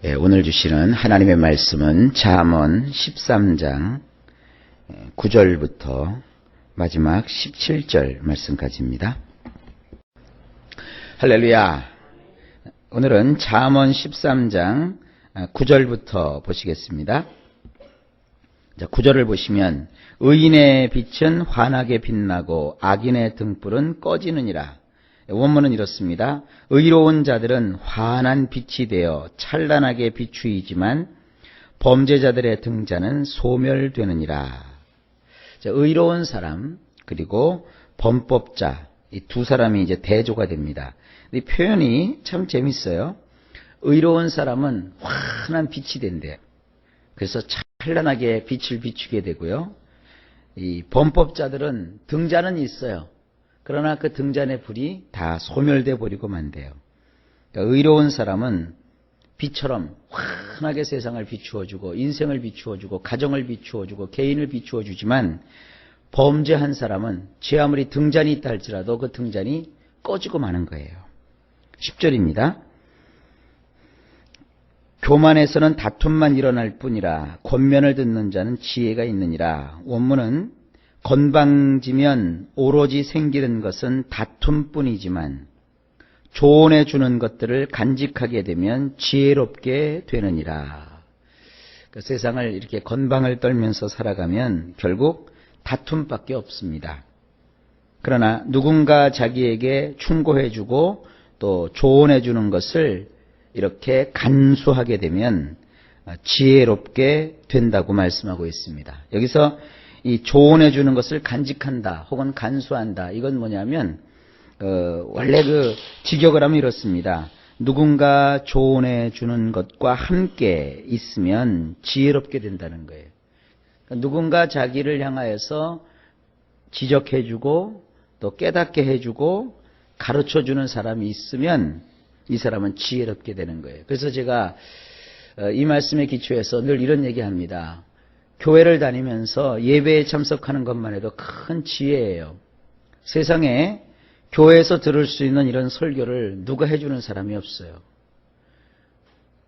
오늘 주시는 하나님의 말씀은 잠언 13장 9절부터 마지막 17절 말씀까지입니다. 할렐루야. 오늘은 잠언 13장 9절부터 보시겠습니다. 자, 9절을 보시면 의인의 빛은 환하게 빛나고 악인의 등불은 꺼지느니라. 원문은 이렇습니다. 의로운 자들은 환한 빛이 되어 찬란하게 비추이지만 범죄자들의 등잔은 소멸되느니라. 자, 의로운 사람 그리고 범법자, 이 두 사람이 이제 대조가 됩니다. 이 표현이 참 재밌어요. 의로운 사람은 환한 빛이 된대요. 그래서 찬란하게 빛을 비추게 되고요. 이 범법자들은 등잔은 있어요. 그러나 그 등잔의 불이 다 소멸돼 버리고 만대요. 그러니까 의로운 사람은 빛처럼 환하게 세상을 비추어주고 인생을 비추어주고 가정을 비추어주고 개인을 비추어주지만 범죄한 사람은 제 아무리 등잔이 있다 할지라도 그 등잔이 꺼지고 마는 거예요. 10절입니다. 교만에서는 다툼만 일어날 뿐이라 권면을 듣는 자는 지혜가 있느니라. 원문은 건방지면 오로지 생기는 것은 다툼뿐이지만 조언해 주는 것들을 간직하게 되면 지혜롭게 되느니라. 그 세상을 이렇게 건방을 떨면서 살아가면 결국 다툼밖에 없습니다. 그러나 누군가 자기에게 충고해 주고 또 조언해 주는 것을 이렇게 간수하게 되면 지혜롭게 된다고 말씀하고 있습니다. 여기서 이 조언해 주는 것을 간직한다 혹은 간수한다. 이건 뭐냐면 원래 그 직역을 하면 이렇습니다. 누군가 조언해 주는 것과 함께 있으면 지혜롭게 된다는 거예요. 그러니까 누군가 자기를 향하여서 지적해 주고 또 깨닫게 해 주고 가르쳐 주는 사람이 있으면 이 사람은 지혜롭게 되는 거예요. 그래서 제가 이 말씀에 기초해서 늘 이런 얘기합니다. 교회를 다니면서 예배에 참석하는 것만 해도 큰 지혜예요. 세상에 교회에서 들을 수 있는 이런 설교를 누가 해주는 사람이 없어요.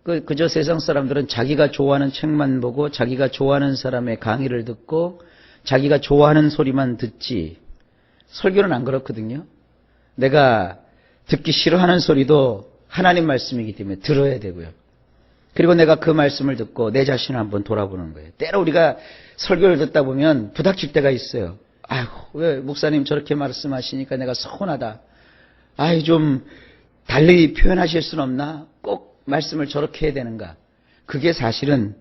그저 세상 사람들은 자기가 좋아하는 책만 보고 자기가 좋아하는 사람의 강의를 듣고 자기가 좋아하는 소리만 듣지 설교는 안 그렇거든요. 내가 듣기 싫어하는 소리도 하나님 말씀이기 때문에 들어야 되고요. 그리고 내가 그 말씀을 듣고 내 자신을 한번 돌아보는 거예요. 때로 우리가 설교를 듣다 보면 부닥칠 때가 있어요. 아이고, 왜 목사님 저렇게 말씀하시니까 내가 서운하다. 아이, 좀 달리 표현하실 수는 없나? 꼭 말씀을 저렇게 해야 되는가? 그게 사실은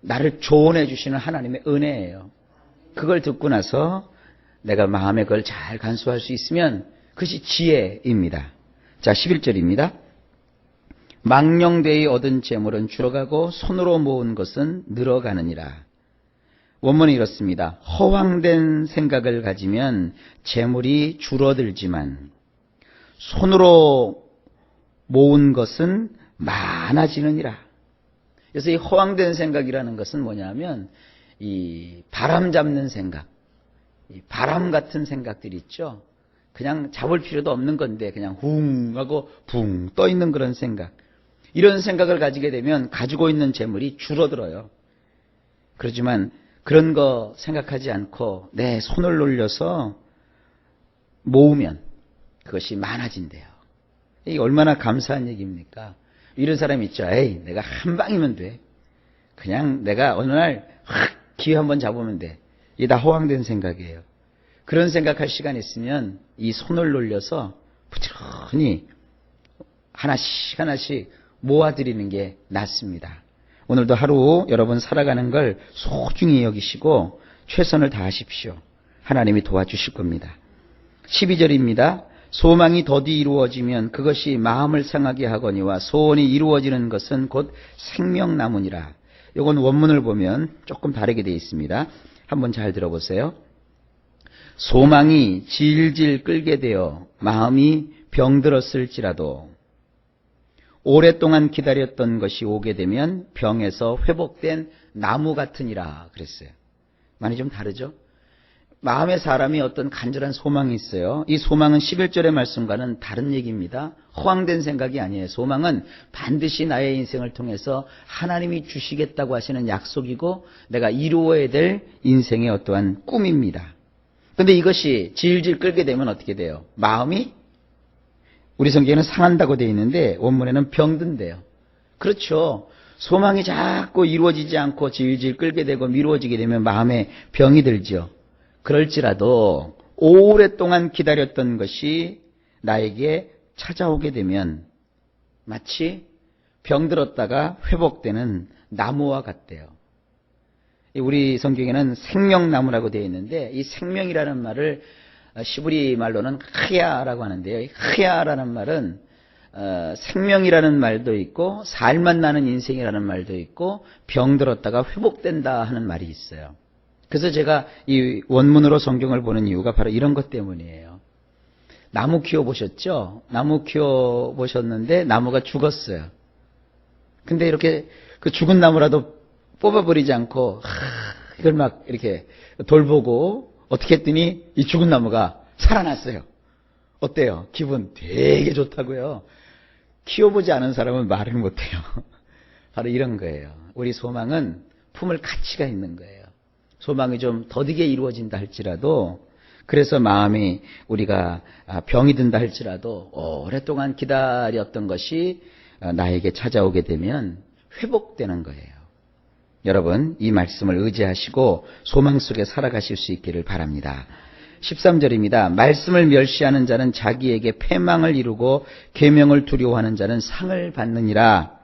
나를 조언해 주시는 하나님의 은혜예요. 그걸 듣고 나서 내가 마음에 그걸 잘 간수할 수 있으면 그것이 지혜입니다. 자, 11절입니다. 망령되이 얻은 재물은 줄어가고 손으로 모은 것은 늘어가느니라. 원문이 이렇습니다. 허황된 생각을 가지면 재물이 줄어들지만 손으로 모은 것은 많아지느니라. 그래서 이 허황된 생각이라는 것은 뭐냐면 이 바람 잡는 생각, 이 바람 같은 생각들이 있죠. 그냥 잡을 필요도 없는 건데 그냥 웅 하고 붕 떠 있는 그런 생각. 이런 생각을 가지게 되면 가지고 있는 재물이 줄어들어요. 그렇지만 그런 거 생각하지 않고 내 손을 놀려서 모으면 그것이 많아진대요. 이게 얼마나 감사한 얘기입니까? 이런 사람이 있죠. 에이, 내가 한 방이면 돼. 그냥 내가 어느 날 확 기회 한번 잡으면 돼. 이게 다 허황된 생각이에요. 그런 생각할 시간 있으면 이 손을 놀려서 부지런히 하나씩 하나씩 모아드리는 게 낫습니다. 오늘도 하루 여러분 살아가는 걸 소중히 여기시고 최선을 다하십시오. 하나님이 도와주실 겁니다. 12절입니다. 소망이 더디 이루어지면 그것이 마음을 상하게 하거니와 소원이 이루어지는 것은 곧 생명나무니라. 이건 원문을 보면 조금 다르게 되어 있습니다. 한번 잘 들어보세요. 소망이 질질 끌게 되어 마음이 병들었을지라도 오랫동안 기다렸던 것이 오게 되면 병에서 회복된 나무 같으니라 그랬어요. 많이 좀 다르죠? 마음의 사람이 어떤 간절한 소망이 있어요. 이 소망은 11절의 말씀과는 다른 얘기입니다. 허황된 생각이 아니에요. 소망은 반드시 나의 인생을 통해서 하나님이 주시겠다고 하시는 약속이고 내가 이루어야 될 인생의 어떠한 꿈입니다. 그런데 이것이 질질 끌게 되면 어떻게 돼요? 마음이 우리 성경에는 상한다고 되어 있는데 원문에는 병든대요. 그렇죠. 소망이 자꾸 이루어지지 않고 질질 끌게 되고 미루어지게 되면 마음에 병이 들죠. 그럴지라도 오랫동안 기다렸던 것이 나에게 찾아오게 되면 마치 병들었다가 회복되는 나무와 같대요. 우리 성경에는 생명나무라고 되어 있는데 이 생명이라는 말을 시브리 말로는 흐야라고 하는데요. 흐야라는 말은 생명이라는 말도 있고 살맛 나는 인생이라는 말도 있고 병들었다가 회복된다 하는 말이 있어요. 그래서 제가 이 원문으로 성경을 보는 이유가 바로 이런 것 때문이에요. 나무 키워보셨죠? 나무 키워보셨는데 나무가 죽었어요. 근데 이렇게 그 죽은 나무라도 뽑아버리지 않고 이걸 막 이렇게 돌보고 어떻게 했더니 이 죽은 나무가 살아났어요. 어때요? 기분 되게 좋다고요. 키워보지 않은 사람은 말을 못해요. 바로 이런 거예요. 우리 소망은 품을 가치가 있는 거예요. 소망이 좀 더디게 이루어진다 할지라도 그래서 마음이 우리가 병이 든다 할지라도 오랫동안 기다렸던 것이 나에게 찾아오게 되면 회복되는 거예요. 여러분 이 말씀을 의지하시고 소망 속에 살아가실 수 있기를 바랍니다. 13절입니다. 말씀을 멸시하는 자는 자기에게 패망을 이루고 계명을 두려워하는 자는 상을 받느니라.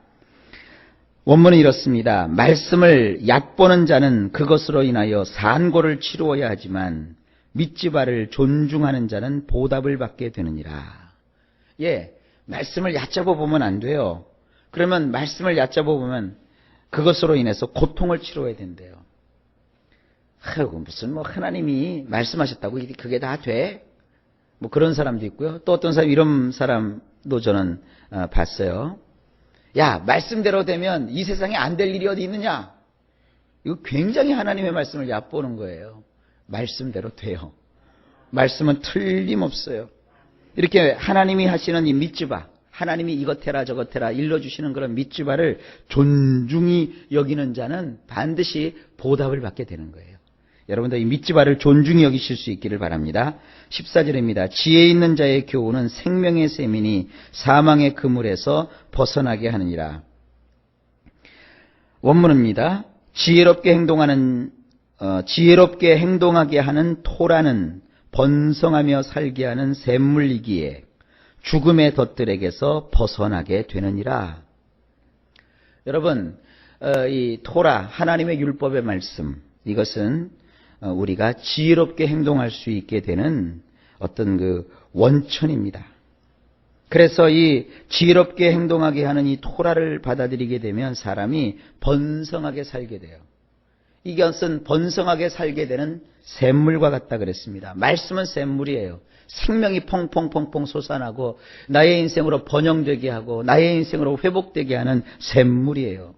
원문은 이렇습니다. 말씀을 얕보는 자는 그것으로 인하여 산고를 치루어야 하지만 믿지 바를 존중하는 자는 보답을 받게 되느니라. 말씀을 얕잡아 보면 안 돼요. 그러면 말씀을 얕잡아 보면 그것으로 인해서 고통을 치러야 된대요. 무슨 하나님이 말씀하셨다고 그게 다 돼? 그런 사람도 있고요. 또 어떤 사람 이런 사람도 저는 봤어요. 야, 말씀대로 되면 이 세상에 안 될 일이 어디 있느냐? 이거 굉장히 하나님의 말씀을 얕보는 거예요. 말씀대로 돼요. 말씀은 틀림없어요. 이렇게 하나님이 하시는 이 믿지바, 하나님이 이것 해라 저것 해라 일러주시는 그런 믿지바를 존중히 여기는 자는 반드시 보답을 받게 되는 거예요. 여러분들 이 믿지바를 존중히 여기실 수 있기를 바랍니다. 14절입니다. 지혜 있는 자의 교훈은 생명의 셈이니 사망의 그물에서 벗어나게 하느니라. 원문입니다. 지혜롭게 행동하게 하는 토라는 번성하며 살게 하는 샘물이기에 죽음의 덫들에게서 벗어나게 되느니라. 여러분, 이 토라 하나님의 율법의 말씀 이것은 우리가 지혜롭게 행동할 수 있게 되는 어떤 그 원천입니다. 그래서 이 지혜롭게 행동하게 하는 이 토라를 받아들이게 되면 사람이 번성하게 살게 돼요. 이것은 번성하게 살게 되는 샘물과 같다 그랬습니다. 말씀은 샘물이에요. 생명이 펑펑펑펑 솟아나고 나의 인생으로 번영되게 하고 나의 인생으로 회복되게 하는 샘물이에요.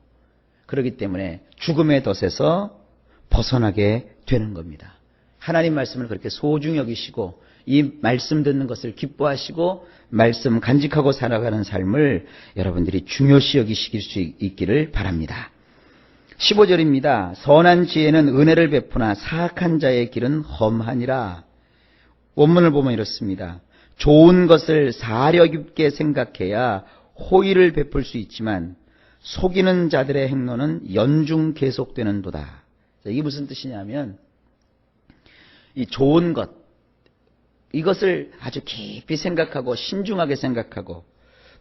그렇기 때문에 죽음의 덫에서 벗어나게 되는 겁니다. 하나님 말씀을 그렇게 소중히 여기시고 이 말씀 듣는 것을 기뻐하시고 말씀 간직하고 살아가는 삶을 여러분들이 중요시 여기실 수 있기를 바랍니다. 15절입니다. 선한 지혜는 은혜를 베푸나 사악한 자의 길은 험하니라. 원문을 보면 이렇습니다. 좋은 것을 사려 깊게 생각해야 호의를 베풀 수 있지만 속이는 자들의 행로는 연중 계속되는도다. 이게 무슨 뜻이냐면 이 좋은 것 이것을 아주 깊이 생각하고 신중하게 생각하고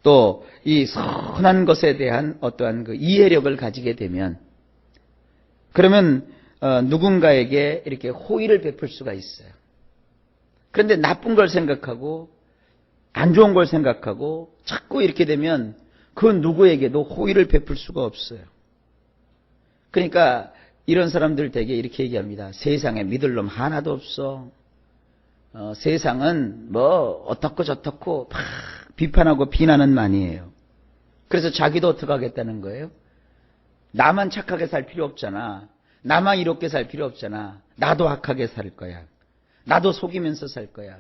또 이 선한 것에 대한 어떠한 그 이해력을 가지게 되면 그러면 누군가에게 이렇게 호의를 베풀 수가 있어요. 그런데 나쁜 걸 생각하고 안 좋은 걸 생각하고 자꾸 이렇게 되면 그 누구에게도 호의를 베풀 수가 없어요. 그러니까 이런 사람들 되게 이렇게 얘기합니다. 세상에 믿을 놈 하나도 없어. 세상은 뭐 어떻고 저떻고 막 비판하고 비난은 많이해요. 그래서 자기도 어떻게 하겠다는 거예요? 나만 착하게 살 필요 없잖아. 나만 이롭게 살 필요 없잖아. 나도 악하게 살 거야. 나도 속이면서 살 거야.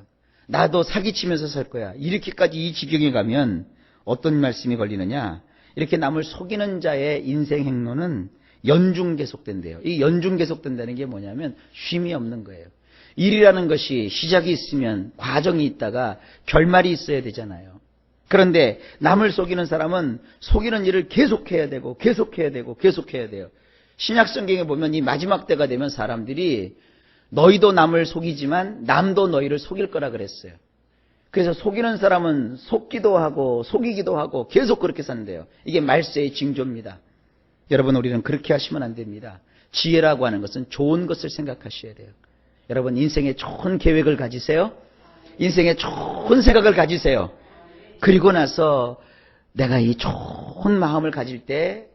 나도 사기치면서 살 거야. 이렇게까지 이 지경에 가면 어떤 말씀이 걸리느냐? 이렇게 남을 속이는 자의 인생 행로는 연중 계속된대요. 이 연중 계속된다는 게 뭐냐면 쉼이 없는 거예요. 일이라는 것이 시작이 있으면 과정이 있다가 결말이 있어야 되잖아요. 그런데 남을 속이는 사람은 속이는 일을 계속해야 되고 계속해야 되고 계속해야 돼요. 신약 성경에 보면 이 마지막 때가 되면 사람들이 너희도 남을 속이지만 남도 너희를 속일 거라 그랬어요. 그래서 속이는 사람은 속기도 하고 속이기도 하고 계속 그렇게 산대요. 이게 말세의 징조입니다. 여러분, 우리는 그렇게 하시면 안 됩니다. 지혜라고 하는 것은 좋은 것을 생각하셔야 돼요. 여러분, 인생에 좋은 계획을 가지세요. 인생에 좋은 생각을 가지세요. 그리고 나서 내가 이 좋은 마음을 가질 때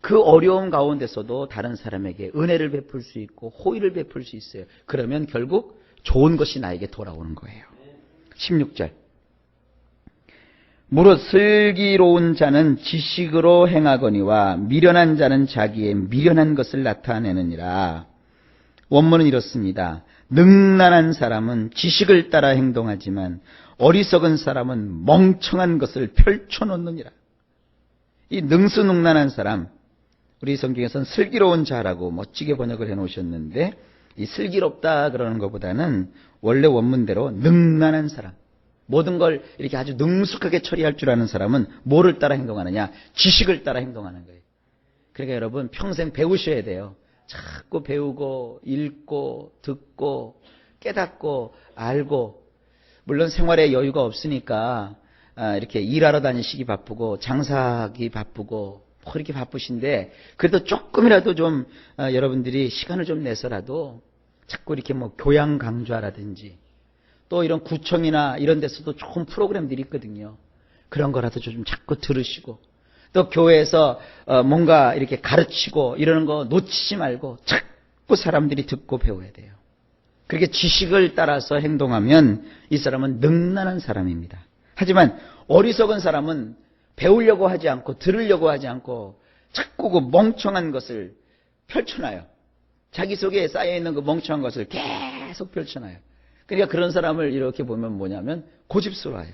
그 어려움 가운데서도 다른 사람에게 은혜를 베풀 수 있고 호의를 베풀 수 있어요. 그러면 결국 좋은 것이 나에게 돌아오는 거예요. 16절. 무릇 슬기로운 자는 지식으로 행하거니와 미련한 자는 자기의 미련한 것을 나타내느니라. 원문은 이렇습니다. 능란한 사람은 지식을 따라 행동하지만 어리석은 사람은 멍청한 것을 펼쳐놓느니라. 이 능수능란한 사람, 우리 성경에서는 슬기로운 자라고 멋지게 번역을 해놓으셨는데 이 슬기롭다 그러는 것보다는 원래 원문대로 능란한 사람, 모든 걸 이렇게 아주 능숙하게 처리할 줄 아는 사람은 뭐를 따라 행동하느냐? 지식을 따라 행동하는 거예요. 그러니까 여러분 평생 배우셔야 돼요. 자꾸 배우고 읽고 듣고 깨닫고 알고, 물론 생활에 여유가 없으니까 이렇게 일하러 다니시기 바쁘고 장사하기 바쁘고 그렇게 바쁘신데 그래도 조금이라도 좀 여러분들이 시간을 좀 내서라도 자꾸 이렇게 뭐 교양 강좌라든지 또 이런 구청이나 이런 데서도 좋은 프로그램들이 있거든요. 그런 거라도 좀 자꾸 들으시고 또 교회에서 뭔가 이렇게 가르치고 이러는 거 놓치지 말고 자꾸 사람들이 듣고 배워야 돼요. 그렇게 지식을 따라서 행동하면 이 사람은 능란한 사람입니다. 하지만 어리석은 사람은 배우려고 하지 않고 들으려고 하지 않고 자꾸 그 멍청한 것을 펼쳐놔요. 자기 속에 쌓여있는 그 멍청한 것을 계속 펼쳐놔요. 그러니까 그런 사람을 이렇게 보면 뭐냐면 고집스러워요.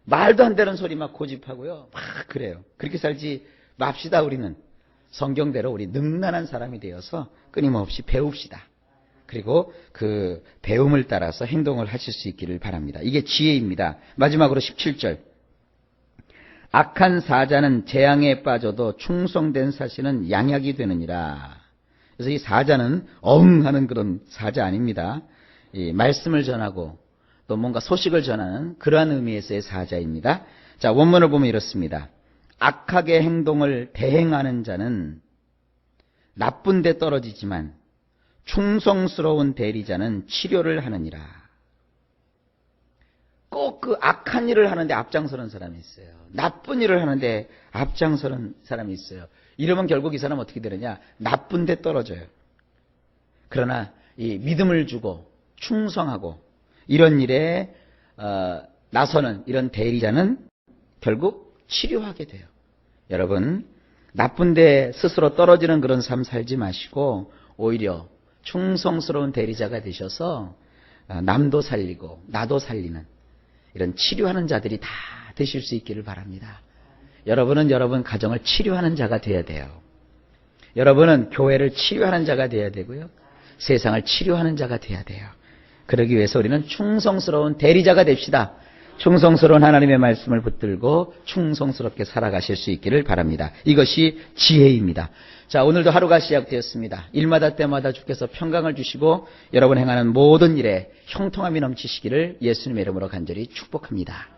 말도 안 되는 소리 막 고집하고요. 막 그래요. 그렇게 살지 맙시다. 우리는 성경대로 우리 능란한 사람이 되어서 끊임없이 배웁시다. 그리고 그 배움을 따라서 행동을 하실 수 있기를 바랍니다. 이게 지혜입니다. 마지막으로 17절. 악한 사자는 재앙에 빠져도 충성된 사신은 양약이 되느니라. 그래서 이 사자는 어흥하는 그런 사자 아닙니다. 이 말씀을 전하고 또 뭔가 소식을 전하는 그러한 의미에서의 사자입니다. 자, 원문을 보면 이렇습니다. 악하게 행동을 대행하는 자는 나쁜 데 떨어지지만 충성스러운 대리자는 치료를 하느니라. 꼭 그 악한 일을 하는데 앞장서는 사람이 있어요. 나쁜 일을 하는데 앞장서는 사람이 있어요. 이러면 결국 이 사람은 어떻게 되느냐? 나쁜 데 떨어져요. 그러나 이 믿음을 주고 충성하고 이런 일에 나서는 이런 대리자는 결국 치료하게 돼요. 여러분, 나쁜 데 스스로 떨어지는 그런 삶 살지 마시고 오히려 충성스러운 대리자가 되셔서 남도 살리고 나도 살리는 이런 치료하는 자들이 다 되실 수 있기를 바랍니다. 여러분은 여러분 가정을 치료하는 자가 되어야 돼요. 여러분은 교회를 치료하는 자가 되어야 되고요. 세상을 치료하는 자가 되어야 돼요. 그러기 위해서 우리는 충성스러운 대리자가 됩시다. 충성스러운 하나님의 말씀을 붙들고 충성스럽게 살아가실 수 있기를 바랍니다. 이것이 지혜입니다. 자, 오늘도 하루가 시작되었습니다. 일마다 때마다 주께서 평강을 주시고 여러분 행하는 모든 일에 형통함이 넘치시기를 예수님의 이름으로 간절히 축복합니다.